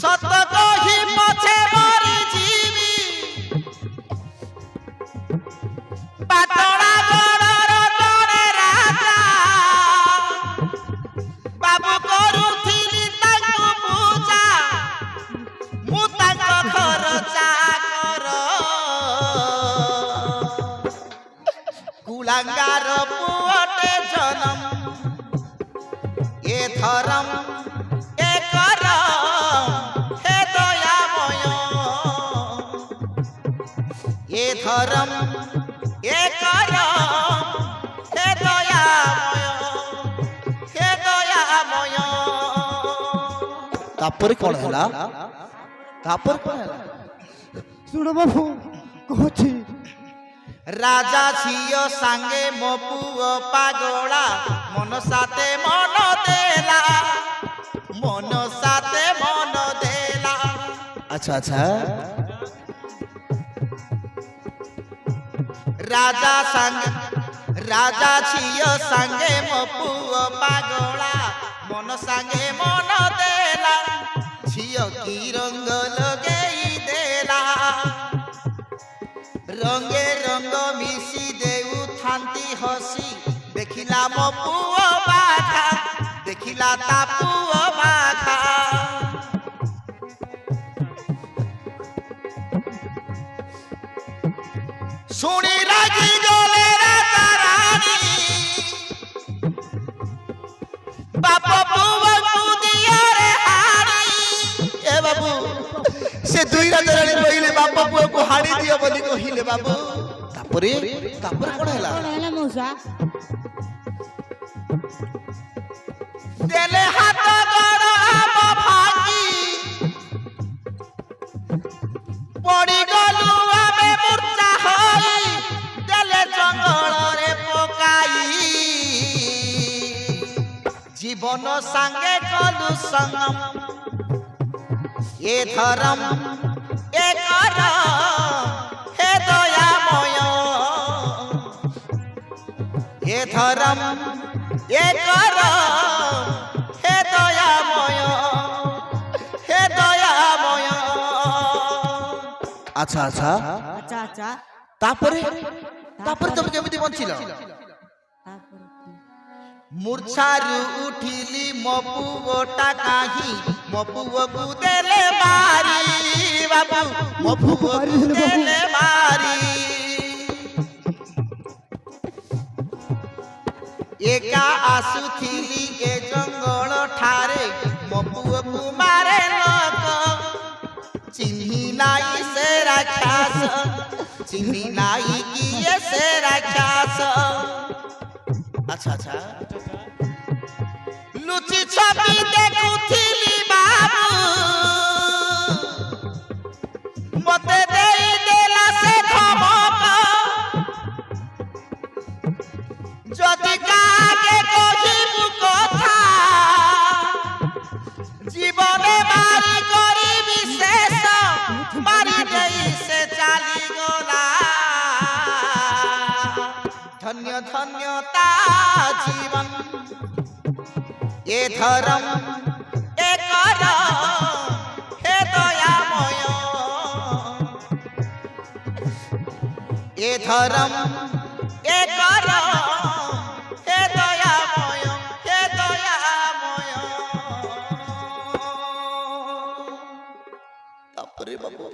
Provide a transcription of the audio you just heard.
সত কহি পছে মরি জীবি পাতলা গড়র জনে রাজা বাবু করুথিলি তাঙ্কু পূজা মু তাঙ্ক ঘর চাকর কুলাঙ্গার পুଅଟେ জনম এ ধরম এ করম হে দয়াময় এ ধরম এ করম হে দয়াময় হে দয়াময়। তারপরে কোন হলা? তারপর কোন হলা? শুনো বাবু কହୁଛି রাজা ঝিও সাঙ্গে মো পুଅ পাগলা মন সাথে মন দেলা মন সাথে মন দেলা। আচ্ছা আচ্ছা রাজা ঝিও সাঙ্গে মো পুଅ পাগলা মন সাঙ্গে মন দেলা ঝিও কি রঙ্গ লগেই দেলা রঙে রঙ্গ মিশি দেউ থান্তি হসি দেখিলা মো পুଅ বাঘা দেখিলা তা পুଅ বাঘা শুনি রাগি গলে রাজা রানী বাপ পুଅକୁ দিয়ারে হাড়ি। এ বাবু সে দুই রাজা রানী কহিলে বাপ পুଅକୁ হাড়ি দিও বলি কহিলে বাবু। তারপরে তারপরে কোন হলা? କଣ ହେଲା ମଉସା? দেলে হাত গড় আম ভাঙি পড়ি গলু আমি মূর্ছা হই দেলে জঙ্গলরে পকাই জীবন সাঙ্গে কলু সঙ্গম এ ধরম এ করম হে দয়াময় এ ধরম এ করম হে দয়াময় হে দয়াময়। আচ্ছা আচ্ছা আচ্ছা আচ্ছা তারপরে তারপরে তুমি কেমতি বঞ্চিল? তারপরে কি? মূর্ছারু উঠিলি মো পুଅটা কাহি মো পুଅକୁ দেলে মারি বাবু মো পুଅକୁ দেলে মারি একা আসুথিলি এ জঙ্গল ঠারে মো পুଅକୁ মারে লোক চিহ্নি নাই সে রাক্ষাস চিহ্নি নাই কিয়ে সে রাক্ষাস। আচ্ছা আচ্ছা লুচি ছবি দেখুথিলি বাবু মতে দেই দেলা সে ধমক যদি কাকে কহিবু কথা জীবনে মারি করিবি শেষ মারি দেই সে চালি গলা ধন্য ধন্যতা জীবন এ ধরম এ করম হে দয়াময় এ ধরম এ করম হে দয়াময় হে দয়াময়। তারপরে বাবু